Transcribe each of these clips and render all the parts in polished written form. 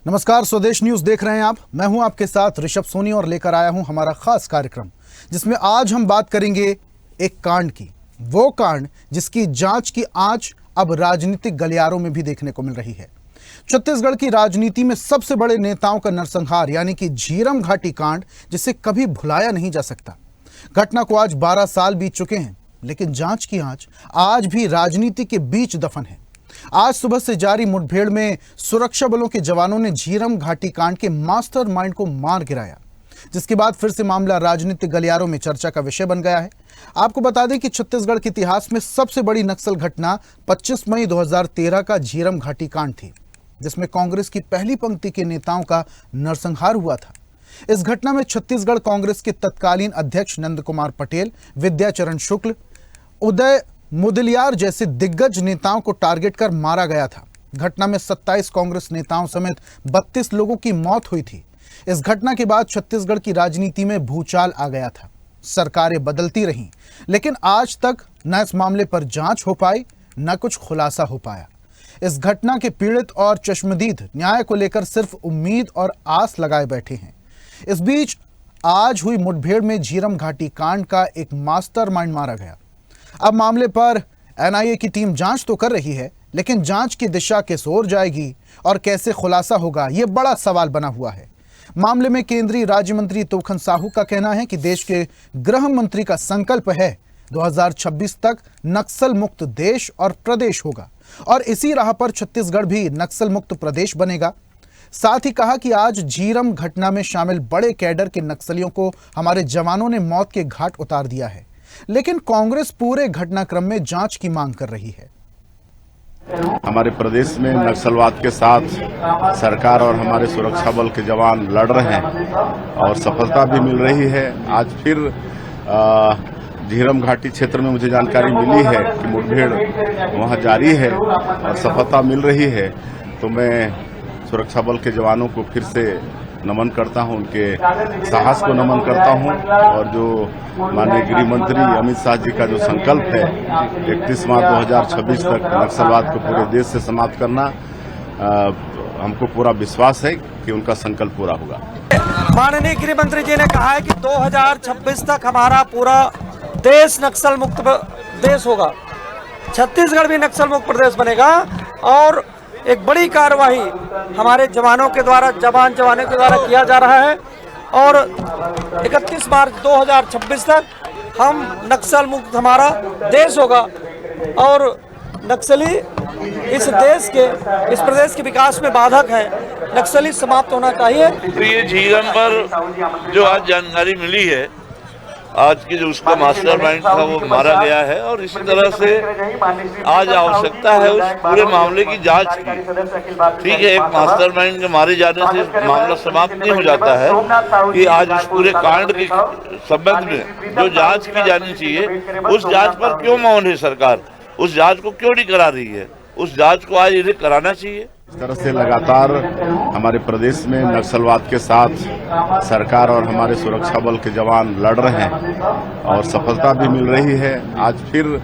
नमस्कार, स्वदेश न्यूज देख रहे हैं आप। मैं हूं आपके साथ ऋषभ सोनी और लेकर आया हूं हमारा खास कार्यक्रम, जिसमें आज हम बात करेंगे एक कांड की। वो कांड जिसकी जांच की आंच अब राजनीतिक गलियारों में भी देखने को मिल रही है। छत्तीसगढ़ की राजनीति में सबसे बड़े नेताओं का नरसंहार यानी कि झीरम घाटी कांड, जिसे कभी भुलाया नहीं जा सकता। घटना को आज 12 साल बीत चुके हैं, लेकिन जांच की आंच आज भी राजनीति के बीच दफन है। आज सुबह से जारी मुठभेड़ में सुरक्षा बलों के जवानों ने झीरम घाटी कांड के मास्टरमाइंड को मार गिराया, जिसके बाद फिर से मामला राजनीतिक गलियारों में चर्चा का विषय बन गया है। आपको बता दें कि छत्तीसगढ़ के इतिहास में सबसे बड़ी नक्सल घटना 25 मई 2013 का झीरम घाटी कांड थी, जिसमें कांग्रेस की पहली पंक्ति के नेताओं का नरसंहार हुआ था। इस घटना में छत्तीसगढ़ कांग्रेस के तत्कालीन अध्यक्ष नंद कुमार पटेल, विद्याचरण शुक्ल, उदय मुदलियार जैसे दिग्गज नेताओं को टारगेट कर मारा गया था। घटना में 27 कांग्रेस नेताओं समेत 32 लोगों की मौत हुई थी। इस घटना के बाद छत्तीसगढ़ की राजनीति में भूचाल आ गया था। सरकारें बदलती रहीं, लेकिन आज तक न इस मामले पर जांच हो पाई, न कुछ खुलासा हो पाया। इस घटना के पीड़ित और चश्मदीद न्याय को लेकर सिर्फ उम्मीद और आस लगाए बैठे हैं। इस बीच आज हुई मुठभेड़ में झीरम घाटी कांड का एक मास्टरमाइंड मारा गया। अब मामले पर एनआईए की टीम जांच तो कर रही है, लेकिन जांच की दिशा किस ओर जाएगी और कैसे खुलासा होगा, यह बड़ा सवाल बना हुआ है। मामले में केंद्रीय राज्य मंत्री तोखन साहू का कहना है कि देश के गृह मंत्री का संकल्प है 2026 तक नक्सल मुक्त देश और प्रदेश होगा, और इसी राह पर छत्तीसगढ़ भी नक्सल मुक्त प्रदेश बनेगा। साथ ही कहा कि आज झीरम घटना में शामिल बड़े कैडर के नक्सलियों को हमारे जवानों ने मौत के घाट उतार दिया है, लेकिन कांग्रेस पूरे घटनाक्रम में जांच की मांग कर रही है। हमारे प्रदेश में नक्सलवाद के साथ सरकार और हमारे सुरक्षा बल के जवान लड़ रहे हैं और सफलता भी मिल रही है। आज फिर झीरम घाटी क्षेत्र में मुझे जानकारी मिली है कि मुठभेड़ वहां जारी है और सफलता मिल रही है। तो मैं सुरक्षा बल के जवानों को फिर से नमन करता हूं, उनके साहस को नमन करता हूं, और जो माननीय गृह मंत्री अमित शाह जी का जो संकल्प है 31 मार्च 2026 तक नक्सलवाद को पूरे देश से समाप्त करना, हमको पूरा विश्वास है कि उनका संकल्प पूरा होगा। माननीय गृह मंत्री जी ने कहा है कि 2026 तक हमारा पूरा देश नक्सल मुक्त देश होगा, छत्तीसगढ़ भी नक्सल मुक्त प्रदेश बनेगा, और एक बड़ी कार्रवाई हमारे जवानों के द्वारा किया जा रहा है, और 31 मार्च 2026 तक हम नक्सल मुक्त हमारा देश होगा, और नक्सली इस प्रदेश के विकास में बाधक है। नक्सली समाप्त होना चाहिए। तो ये झीरम पर जो आज जानकारी मिली है, आज की जो उसका मास्टरमाइंड था वो मारा गया है, और इसी तरह से आज आवश्यकता है उस पूरे मामले की जांच की। ठीक है, एक मास्टरमाइंड के मारे जाने से मामला समाप्त नहीं हो जाता है कि आज उस पूरे कांड के संबंध में जो जांच की जानी चाहिए, उस जांच पर क्यों मौन है सरकार? उस जांच को क्यों नहीं करा रही है? उस जांच को आज इन्हें कराना चाहिए। इस तरह से लगातार हमारे प्रदेश में नक्सलवाद के साथ सरकार और हमारे सुरक्षा बल के जवान लड़ रहे हैं और सफलता भी मिल रही है। आज फिर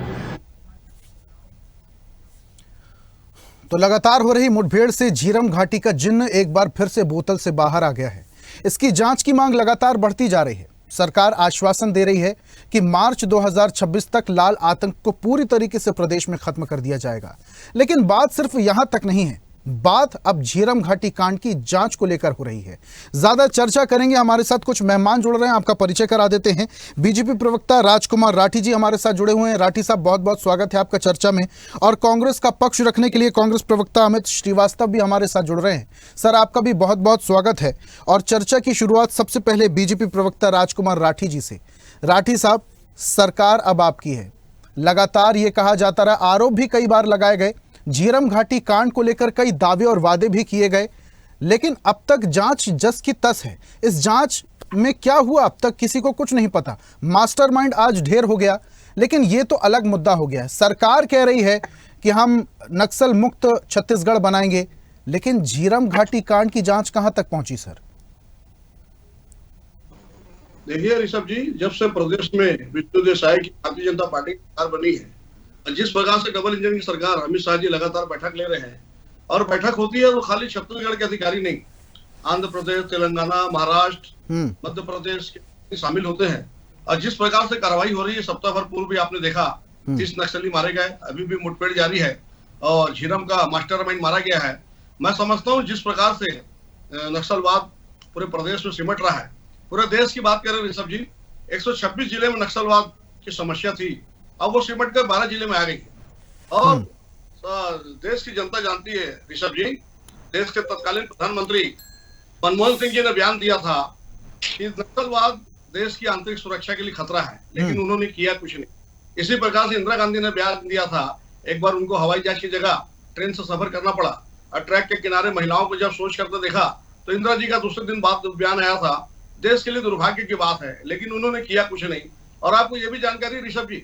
तो लगातार हो रही मुठभेड़ से झीरम घाटी का जिन्न एक बार फिर से बोतल से बाहर आ गया है। इसकी जांच की मांग लगातार बढ़ती जा रही है। सरकार आश्वासन दे रही है कि मार्च 2026 तक लाल आतंक को पूरी तरीके से प्रदेश में खत्म कर दिया जाएगा, लेकिन बात सिर्फ यहां तक नहीं है। बात अब झीरम घाटी कांड की जांच को लेकर हो रही है। ज्यादा चर्चा करेंगे, हमारे साथ कुछ मेहमान जुड़ रहे हैं, आपका परिचय करा देते हैं। बीजेपी प्रवक्ता राजकुमार राठी जी हमारे साथ जुड़े हुए हैं। राठी साहब, बहुत बहुत स्वागत है आपका चर्चा में। और कांग्रेस का पक्ष रखने के लिए कांग्रेस प्रवक्ता अमित श्रीवास्तव भी हमारे साथ जुड़ रहे हैं। सर, आपका भी बहुत बहुत स्वागत है। और चर्चा की शुरुआत सबसे पहले बीजेपी प्रवक्ता राजकुमार राठी जी से। राठी साहब, सरकार अब आपकी है। लगातार ये कहा जाता रहा, आरोप भी कई बार लगाए गए, झीरम घाटी कांड को लेकर कई दावे और वादे भी किए गए, लेकिन अब तक जांच जस की तस है। इस जांच में क्या हुआ अब तक किसी को कुछ नहीं पता। मास्टरमाइंड आज ढेर हो गया, लेकिन ये तो अलग मुद्दा हो गया है। सरकार कह रही है कि हम नक्सल मुक्त छत्तीसगढ़ बनाएंगे, लेकिन झीरम घाटी कांड की जांच कहां तक पहुंची सर? देखिए ऋषभ जी, जब से प्रदेश में विष्णुदेव साय की भारतीय जनता पार्टी की सरकार बनी है, जिस प्रकार से डबल इंजन की सरकार अमित शाह जी लगातार बैठक ले रहे हैं, और बैठक होती है तो खाली छत्तीसगढ़ के अधिकारी नहीं, आंध्र प्रदेश, तेलंगाना, महाराष्ट्र, मध्य प्रदेश के शामिल होते हैं। और जिस प्रकार से कार्रवाई हो रही है, सप्ताह भर पूर्व भी आपने देखा 30 नक्सली मारे गए, अभी भी मुठभेड़ जारी है और झीरम का मास्टरमाइंड मारा गया है। मैं समझता हूँ जिस प्रकार से नक्सलवाद पूरे प्रदेश में सिमट रहा है, पूरे देश की बात करें ऋषभ जी, 126 जिले में नक्सलवाद की समस्या थी, अब वो सिमट कर 12 जिले में आ गई है। और देश की जनता जानती है ऋषभ जी, देश के तत्कालीन प्रधानमंत्री मनमोहन सिंह जी ने बयान दिया था कि नक्सलवाद देश की आंतरिक सुरक्षा के लिए खतरा है, लेकिन उन्होंने किया कुछ नहीं। इसी प्रकार से इंदिरा गांधी ने बयान दिया था, एक बार उनको हवाई जहाज की जगह ट्रेन से सफर करना पड़ा और ट्रैक के किनारे महिलाओं को जब सोच करते देखा तो इंदिरा जी का दूसरे दिन बाद बयान आया था। देश के लिए दुर्भाग्य की बात है, लेकिन उन्होंने किया कुछ नहीं। और आपको ये भी जानकारी ऋषभ जी,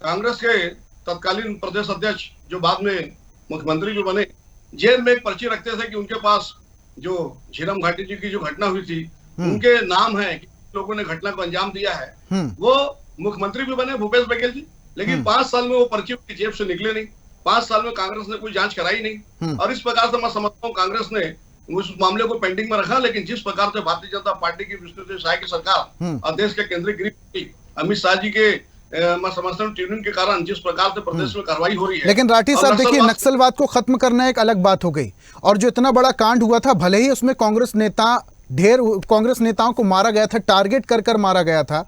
कांग्रेस के तत्कालीन प्रदेश अध्यक्ष जो बाद में मुख्यमंत्री भी बने, जेल में एक पर्ची रखते थे कि उनके पास जो झीरम घाटी जी की जो घटना हुई थी उनके नाम है कि लोगों ने घटना को अंजाम दिया है। वो मुख्यमंत्री भी बने भूपेश बघेल जी, लेकिन 5 साल में वो पर्ची उनकी जेब से निकले नहीं, 5 साल में कांग्रेस ने कोई जांच कराई नहीं। और इस प्रकार से मैं समझता हूँ कांग्रेस ने उस मामले को पेंडिंग में रखा, लेकिन जिस प्रकार से भारतीय जनता पार्टी की विष्णुदेव साय की सरकार और देश के केंद्रीय गृह मंत्री अमित शाह जी के मैं समझता हूँ ट्यूनिंग के कारण जिस प्रकार से प्रदेश में कार्रवाई हो रही है। लेकिन राठी साहब देखिए, नक्सलवाद को खत्म करना एक अलग बात हो गई, और जो इतना बड़ा कांड हुआ था, भले ही उसमें कांग्रेस नेताओं को मारा गया था, टारगेट कर मारा गया था,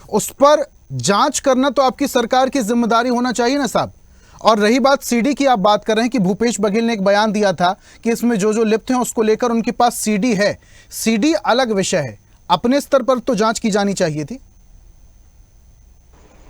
उस पर जांच करना तो आपकी सरकार की जिम्मेदारी होना चाहिए ना साहब। और रही बात सीडी की, आप बात कर रहे हैं कि भूपेश बघेल ने एक बयान दिया था कि इसमें जो लिप्त हैं उसको लेकर उनके पास सीडी है। सीडी अलग विषय है, अपने स्तर पर तो जांच की जानी चाहिए थी।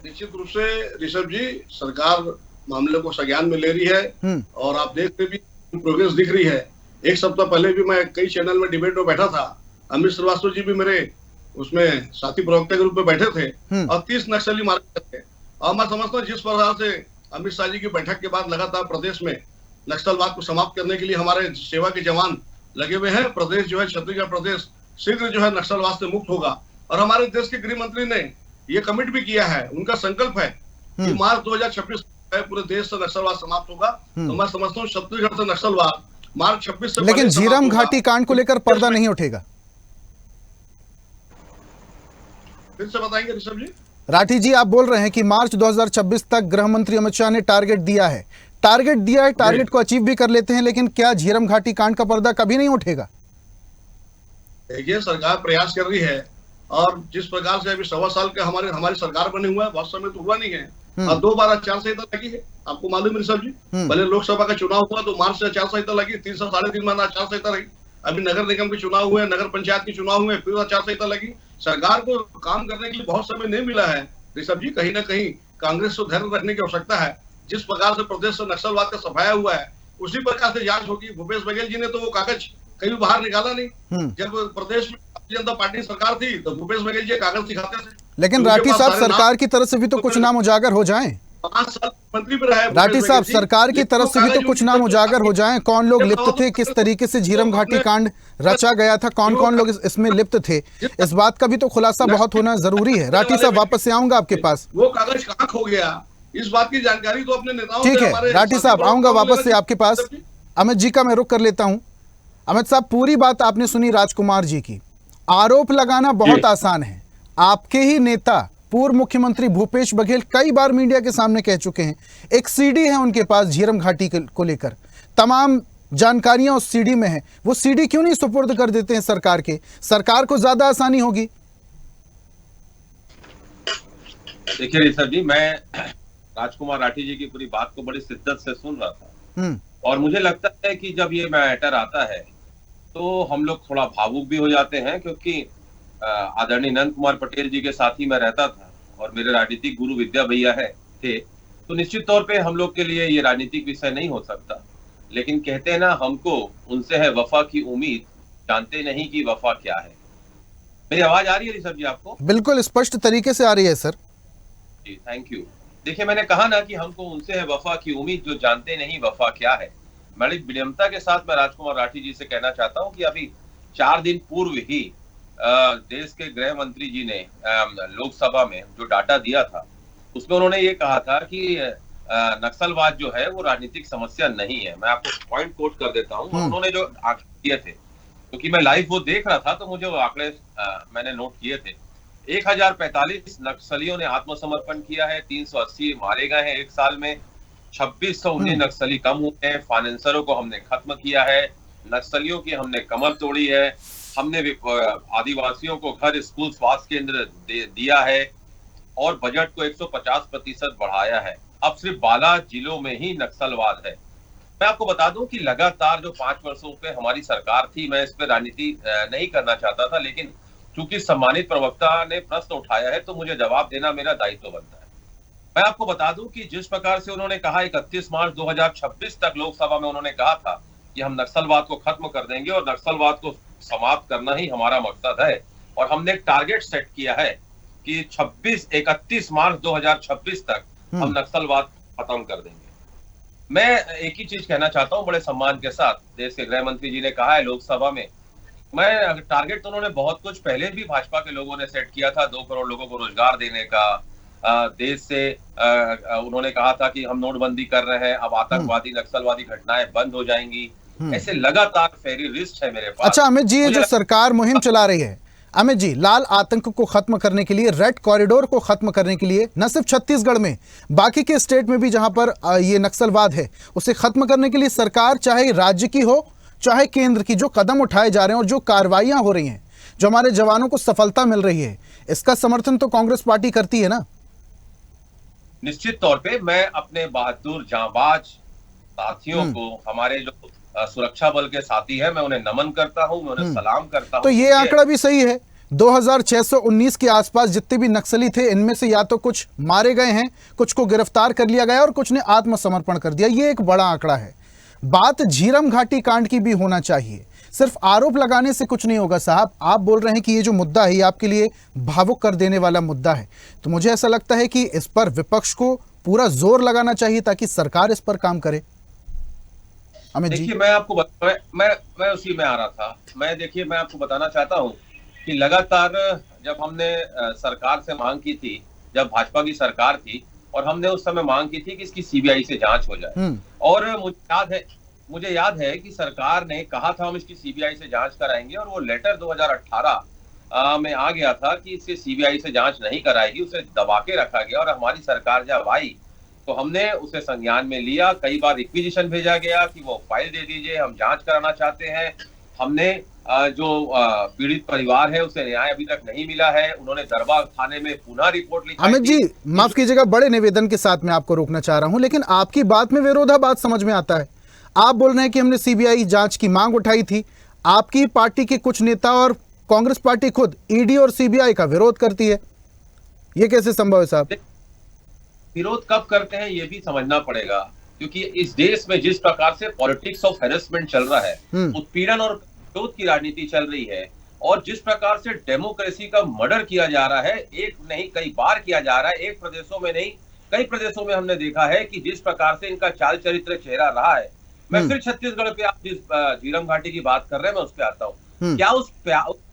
निश्चित रूप से ऋषभ जी, सरकार मामले को संज्ञान में ले रही है और आप देख रहे भी प्रोग्रेस दिख रही है। एक सप्ताह पहले भी मैं कई चैनल में डिबेट में बैठा था, अमित श्रीवास्तव जी भी मेरे उसमें साथी प्रवक्ता के रूप में बैठे थे और 30 नक्सली मारे थे। और मैं समझता हूँ जिस प्रकार से अमित शाह जी की बैठक के बाद लगातार प्रदेश में नक्सलवाद को समाप्त करने के लिए हमारे सेवा के जवान लगे हुए हैं, प्रदेश जो है छत्तीसगढ़ प्रदेश शीघ्र जो है नक्सलवाद से मुक्त होगा। और हमारे देश के गृह मंत्री ने ये कमिट भी किया है, उनका संकल्प है कि मार्च 2026 पूरे देश से नक्सलवाद समाप्त होगा। तो मैं समझता हूँ छत्तीसगढ़ से नक्सलवाद मार्च 26 से। लेकिन झीरम घाटी कांड को लेकर पर्दा नहीं उठेगा, फिर से बताएंगे ऋषभ जी। राठी जी, आप बोल रहे हैं कि मार्च 2026 तक गृह मंत्री अमित शाह ने टारगेट दिया है, टारगेट को अचीव भी कर लेते हैं, लेकिन क्या झीरम घाटी कांड का पर्दा कभी नहीं उठेगा? देखिए, सरकार प्रयास कर रही है और जिस प्रकार से अभी 1.25 साल के हमारी सरकार बने हुआ है, बहुत समय तो हुआ नहीं है और 2 बार आचार संहिता लगी है, आपको मालूम है ऋषभ जी। भले लोकसभा का चुनाव हुआ तो मार्च से आचार संहिता लगी, 3 से 3.5 महीना आचार संहिता रही। अभी नगर निगम के चुनाव हुए, नगर पंचायत के चुनाव हुए, फिर आचार संहिता लगी। सरकार को काम करने के लिए बहुत समय नहीं मिला है ऋषभ जी। कहीं ना कहीं कांग्रेस को धैर्य रखने की आवश्यकता है। जिस प्रकार से प्रदेश से नक्सलवाद का सफाया हुआ है, उसी प्रकार से जांच होगी। भूपेश बघेल जी ने तो वो कागज कहीं बाहर निकाला नहीं। जब प्रदेश में भारतीय जनता पार्टी सरकार थी तो भूपेश बघेल जी कागज दिखाते थे। लेकिन राठी साहब, सरकार की तरफ से भी तो कुछ नाम उजागर हो जाएं। 5 साल मंत्री भी रहे राठी साहब, सरकार की तरफ से भी तो कुछ नाम उजागर हो जाएं। कौन लोग लिप्त थे, किस तरीके से झीरम घाटी कांड रचा गया था, कौन कौन लोग इसमें लिप्त थे, इस बात का भी तो खुलासा बहुत होना जरूरी है। राठी साहब, वापस से आऊंगा आपके पास। वो कागज कहाँ खो गया, इस बात की जानकारी तो अपने नेताओं। ठीक है राठी साहब, आऊंगा वापस से आपके पास। अमित जी का मैं रुख कर लेता हूं। अमित साहब, पूरी बात आपने सुनी राजकुमार जी की। आरोप लगाना बहुत आसान है। आपके ही नेता पूर्व मुख्यमंत्री भूपेश बघेल कई बार मीडिया के सामने कह चुके हैं, एक सीडी है उनके पास झीरम घाटी को लेकर, तमाम जानकारियां उस सीडी में है। वो सीडी क्यों नहीं सुपुर्द कर देते हैं सरकार के? सरकार को ज्यादा आसानी होगी। देखिए ऋषभ जी, मैं राजकुमार राठी जी की पूरी बात को बड़ी शिद्दत से सुन रहा था और मुझे लगता है कि जब ये मैटर आता है तो हम लोग थोड़ा भावुक भी हो जाते हैं, क्योंकि आदरणीय नंद कुमार पटेल जी के साथ ही मैं रहता था और मेरे राजनीतिक गुरु विद्या भैया थे, तो निश्चित तौर पे हम लोग के लिए ये राजनीतिक विषय नहीं हो सकता। लेकिन कहते हैं ना, हमको उनसे है वफा की उम्मीद, जानते नहीं कि वफा क्या है। मेरी आवाज आ रही है ऋषभ जी आपको? बिल्कुल स्पष्ट तरीके से आ रही है सर जी, थैंक यू। देखिए, मैंने कहा ना कि हमको उनसे है वफा की उम्मीद, जो जानते नहीं वफा क्या है। बड़ी विनम्रता के साथ मैं राजकुमार राठी जी से कहना चाहता हूं कि अभी 4 दिन पूर्व ही देश के गृह मंत्री जी ने लोकसभा में जो डाटा दिया था, उसमें उन्होंने ये कहा था कि नक्सलवाद जो है वो राजनीतिक समस्या नहीं है। मैं आपको पॉइंट कोट कर देता हूँ। उन्होंने जो आंकड़े दिए थे, क्योंकि मैं लाइव वो देख रहा था, तो मुझे वो आंकड़े मैंने नोट किए थे। 1045 नक्सलियों ने आत्मसमर्पण किया है, 380 मारे गए हैं एक साल में, 2619 नक्सली कम हुए हैं, फाइनेंसरों को हमने खत्म किया है, नक्सलियों की हमने कमर तोड़ी है, हमने आदिवासियों को घर, स्कूल, स्वास्थ्य केंद्र दिया है और बजट को 150% बढ़ाया है। अब सिर्फ 12 जिलों में ही नक्सलवाद है। मैं आपको बता दूं कि लगातार जो 5 वर्षों पे हमारी सरकार थी, मैं इस पे राजनीति नहीं करना चाहता था, लेकिन चूंकि सम्मानित प्रवक्ता ने प्रश्न उठाया है तो मुझे जवाब देना मेरा दायित्व बनता है। मैं आपको बता दूं कि जिस प्रकार से उन्होंने कहा 31 मार्च 2026 तक लोकसभा में उन्होंने कहा था कि हम नक्सलवाद को खत्म कर देंगे और नक्सलवाद को समाप्त करना ही हमारा मकसद है, और हमने एक टारगेट सेट किया है कि 31 मार्च 2026 तक हम नक्सलवाद खत्म कर देंगे। मैं एक ही चीज कहना चाहता हूं बड़े सम्मान के साथ, देश के गृह मंत्री जी ने कहा है लोकसभा में, मैं टारगेट तो उन्होंने बहुत कुछ पहले भी भाजपा के लोगों ने सेट किया था, 2 करोड़ लोगों को रोजगार देने का, देश से उन्होंने कहा था कि हम नोटबंदी कर रहे हैं, अब आतंकवादी नक्सलवादी घटनाएं बंद हो जाएंगी। ऐसे लगातार फेरी लिस्ट है मेरे पास। अच्छा अमित जी, ये जो सरकार मुहिम चला रही है, अमित जी, लाल आतंक को खत्म करने के लिए, रेड कॉरिडोर को खत्म करने के लिए, न सिर्फ छत्तीसगढ़ में, बाकी के स्टेट में भी जहां पर ये नक्सलवाद है, उसे खत्म करने के लिए सरकार, चाहे राज्य की हो चाहे केंद्र की, जो कदम उठाए जा रहे हैं और जो कार्रवाइयां हो रही हैं, जो हमारे जवानों को सफलता मिल रही है, इसका समर्थन तो कांग्रेस पार्टी करती है ना? निश्चित तौर पे मैं अपने बहादुर जांबाज साथियों को, हमारे जो सुरक्षा बल के साथी हैं, मैं उन्हें नमन करता हूं, मैं उन्हें सलाम करता हूं। तो ये आंकड़ा भी सही है, 2619 के आसपास जितने भी नक्सली थे, इनमें से या तो कुछ मारे गए हैं, कुछ को गिरफ्तार कर लिया गया और कुछ ने आत्मसमर्पण कर दिया। ये एक बड़ा आंकड़ा है। बात झीरम घाटी कांड की भी होना चाहिए। सिर्फ आरोप लगाने से कुछ नहीं होगा साहब। आप बोल रहे हैं कि ये जो मुद्दा है ये आपके लिए भावुक कर देने वाला मुद्दा है, तो मुझे ऐसा लगता है कि इस पर विपक्ष को पूरा जोर लगाना चाहिए ताकि सरकार इस पर काम करे। अमित जी, देखिए, मैं आपको मैं उसी में आ रहा था। मैं आपको बताना चाहता हूं कि लगातार जब हमने सरकार से मांग की थी, जब भाजपा की सरकार थी, और हमने उस समय मांग की थी कि इसकी सीबीआई से जांच हो जाए, और मुझे याद है कि सरकार ने कहा था हम इसकी सीबीआई से जांच कराएंगे, और वो लेटर 2018 में आ गया था कि इससे सीबीआई से जांच नहीं कराएगी, उसे दबा के रखा गया। और हमारी सरकार जब आई तो हमने उसे संज्ञान में लिया, कई बार रिक्विजिशन भेजा गया कि वो फाइल दे दीजिए, हम जांच कराना चाहते हैं। हमने जो पीड़ित परिवार है उसे न्याय अभी तक नहीं मिला है। उन्होंने दरबार थाने में पुनः रिपोर्ट लिखी। अमित जी, माफ कीजिएगा, बड़े निवेदन के साथ मैं आपको रोकना चाह रहा हूं, लेकिन आपकी बात में विरोधाभास समझ में आता है। आप बोल रहे हैं कि हमने सीबीआई जांच की मांग उठाई थी, आपकी पार्टी के कुछ नेता और कांग्रेस पार्टी खुद ईडी और सीबीआई का विरोध करती है। ये कैसे संभव है साहब? विरोध कब करते हैं ये भी समझना पड़ेगा, क्योंकि इस देश में जिस प्रकार से पॉलिटिक्स ऑफ हैरेसमेंट चल रहा है, उत्पीड़न और विरोध की राजनीति चल रही है, और जिस प्रकार से डेमोक्रेसी का मर्डर किया जा रहा है, एक नहीं कई बार किया जा रहा है, एक प्रदेशों में नहीं कई प्रदेशों में हमने देखा है कि जिस प्रकार से इनका चाल चरित्र चेहरा रहा है। मैं फिर छत्तीसगढ़ पे, आप जिस झीरम घाटी की बात कर रहे हैं, मैं उस पर आता हूँ। क्या उस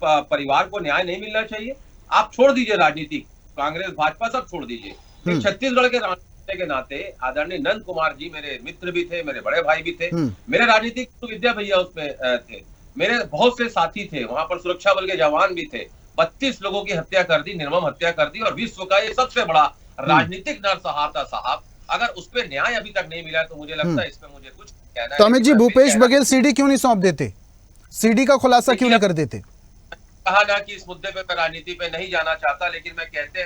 परिवार को न्याय नहीं मिलना चाहिए? आप छोड़ दीजिए राजनीति, कांग्रेस भाजपा सब छोड़ दीजिए, छत्तीसगढ़ के राजनीति के नाते आदरणीय नंद कुमार जी मेरे मित्र भी थे, मेरे बड़े भाई भी थे, मेरे राजनीतिक विद्या भैया उसमें थे, मेरे बहुत से साथी थे, वहां पर सुरक्षा बल के जवान भी थे। 32 लोगों की हत्या कर दी, निर्मम हत्या कर दी, और विश्व का ये सबसे बड़ा राजनीतिक नरसंहार साहब, अगर उस पर न्याय अभी तक नहीं मिला तो मुझे लगता है इसमें मुझे कुछ कहना है। तो अमित जी, भूपेश बघेल सीडी क्यों नहीं सौंप देते? सीडी का खुलासा क्यों नहीं कर देते? कहा ना कि इस मुद्दे पे मैं राजनीति पे नहीं जाना चाहता, लेकिन मैं कहते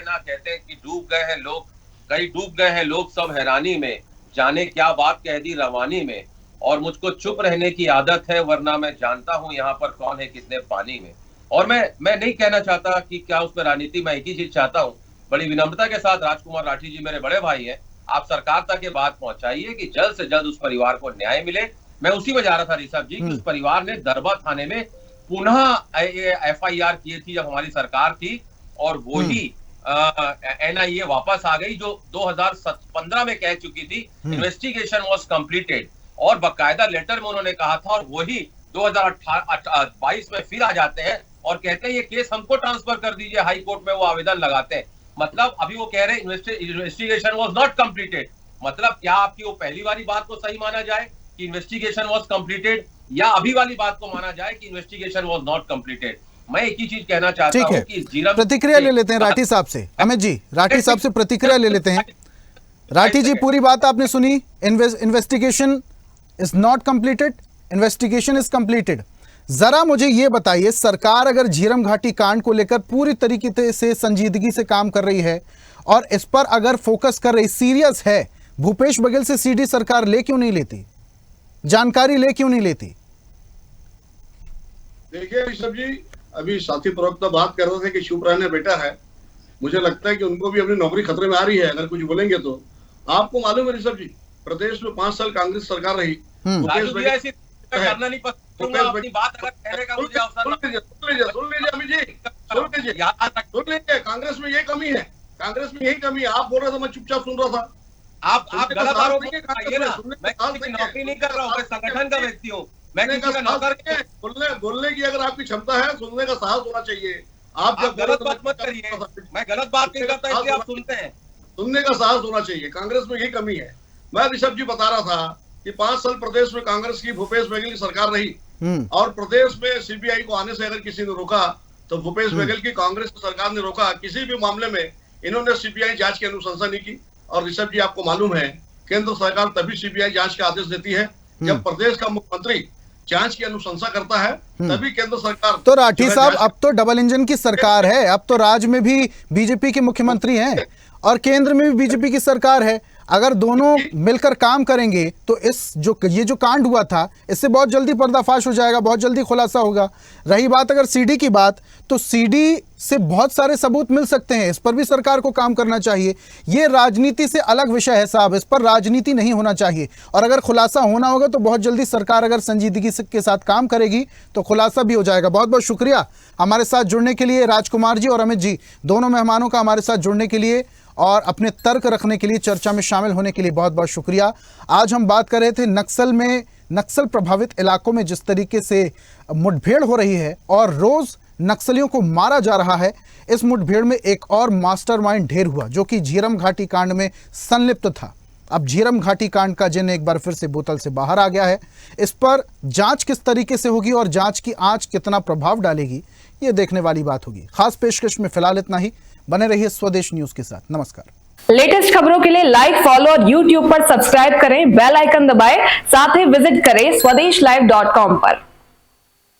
हैं कि डूब गए हैं लोग, कई डूब गए हैं लोग सब हैरानी में, जाने क्या बात कह दी रवानी में, और मुझको चुप रहने की आदत है, वरना मैं जानता हूं यहाँ पर कौन है कितने पानी में। और मैं नहीं कहना चाहता कि क्या उसमें राजनीति, मैं एक ही चीज चाहता हूँ, बड़ी विनम्रता के साथ राजकुमार राठी जी मेरे बड़े भाई हैं, आप सरकार तक ये बात पहुंचाइए कि जल्द से जल्द उस परिवार को न्याय मिले। मैं उसी में जा रहा था ऋषभ जी कि उस परिवार ने दरबा थाने में पुनः FIR की थी जब हमारी सरकार थी, और वो ही NIA वापस आ गई जो 2015 में कह चुकी थी इन्वेस्टिगेशन वाज कंप्लीटेड, और बकायदा लेटर में उन्होंने कहा था, और वही 2022 में फिर आ जाते हैं और कहते हैं ये केस हमको ट्रांसफर कर दीजिए, हाई कोर्ट में वो आवेदन लगाते हैं। मतलब अभी वो कह रहे हैं इन्वेस्टिगेशन वाज नॉट कंप्लीटेड, मतलब क्या आपकी वो पहली वाली बात को सही माना जाए कि इन्वेस्टिगेशन वाज कंप्लीटेड, या अभी वाली बात को माना जाए कि इन्वेस्टिगेशन वाज नॉट कंप्लीटेड? मैं एक ही चीज कहना चाहता हूं कि जीरम प्रतिक्रिया ले लेते हैं राठी साहब से। अमित जी, राठी साहब से प्रतिक्रिया ले लेते हैं। राठी जी, पूरी बात आपने सुनी। Investigation is not completed, investigation is completed. जरा मुझे ये बताइए, सरकार अगर झीरम घाटी कांड को लेकर पूरी तरीके से संजीदगी से काम कर रही है और इस पर अगर फोकस कर रही, सीरियस है, भूपेश बघेल से सीडी सरकार ले क्यों नहीं लेती, जानकारी ले क्यों नहीं लेती? देखिए ऋषभ जी, अभी साथी प्रवक्ता बात कर रहे थे कि चुप रहने बेटा है। मुझे लगता है कि उनको भी अपनी नौकरी खतरे में आ रही है अगर कुछ बोलेंगे तो। आपको मालूम है ऋषभ जी, प्रदेश में 5 साल कांग्रेस सरकार रही। करना नहीं पसंद, अपनी बात अगर कहने का मुझे अवसर सुन लीजिए अमित जी, सुन लीजिए। कांग्रेस में यही कमी है, कांग्रेस में यही कमी है। आप बोल रहे थे, मैं चुपचाप सुन रहा था। आप गलत आरोप लगाइए ना। मैं किसी की नौकरी नहीं कर रहा हूँ, मैं संगठन का व्यक्ति हूँ, मैं किसी का नौकर। बोलने की अगर आपकी क्षमता है, सुनने का साहस होना चाहिए। आप जब गलत बात मत करिए, मैं गलत बात नहीं करता, इसलिए आप सुनते हैं। सुनने का साहस होना चाहिए, कांग्रेस में यही कमी है। मैं ऋषभ जी बता रहा था कि 5 साल प्रदेश में कांग्रेस की भूपेश बघेल की सरकार रही और प्रदेश में सीबीआई को आने से अगर किसी ने रोका तो भूपेश बघेल की कांग्रेस सरकार ने रोका। किसी भी मामले में इन्होंने सीबीआई जांच की अनुशंसा नहीं की। और ऋषभ जी, आपको मालूम है, केंद्र सरकार तभी सीबीआई जांच का आदेश देती है जब प्रदेश का मुख्यमंत्री जांच की अनुशंसा करता है, तभी केंद्र सरकार। तो राठी साहब, अब तो डबल इंजन की सरकार है, अब तो राज्य में भी बीजेपी के मुख्यमंत्री हैं और केंद्र में भी बीजेपी की सरकार है। अगर दोनों मिलकर काम करेंगे तो ये जो कांड हुआ था, इससे बहुत जल्दी पर्दाफाश हो जाएगा, बहुत जल्दी खुलासा होगा। रही बात अगर सीडी की बात, तो सीडी से बहुत सारे सबूत मिल सकते हैं, इस पर भी सरकार को काम करना चाहिए। ये राजनीति से अलग विषय है साहब, इस पर राजनीति नहीं होना चाहिए। और अगर खुलासा होना होगा तो बहुत जल्दी सरकार अगर संजीदगी के साथ काम करेगी तो खुलासा भी हो जाएगा। बहुत बहुत शुक्रिया हमारे साथ जुड़ने के लिए, राजकुमार जी और अमित जी, दोनों मेहमानों का हमारे साथ जुड़ने के लिए और अपने तर्क रखने के लिए, चर्चा में शामिल होने के लिए बहुत बहुत शुक्रिया। आज हम बात कर रहे थे नक्सल प्रभावित इलाकों में जिस तरीके से मुठभेड़ हो रही है और रोज नक्सलियों को मारा जा रहा है। इस मुठभेड़ में एक और मास्टरमाइंड ढेर हुआ जो कि झीरम घाटी कांड में संलिप्त था। अब झीरम घाटी कांड का जिन एक बार फिर से बोतल से बाहर आ गया है। इस पर जांच किस तरीके से होगी और जांच की आंच कितना प्रभाव डालेगी, ये देखने वाली बात होगी। खास पेशकश में फिलहाल इतना ही। बने रहिए स्वदेश न्यूज के साथ। नमस्कार। लेटेस्ट खबरों के लिए लाइक, फॉलो और YouTube पर सब्सक्राइब करें, बेल आइकन दबाएं, साथ ही विजिट करें swedishlive.com पर।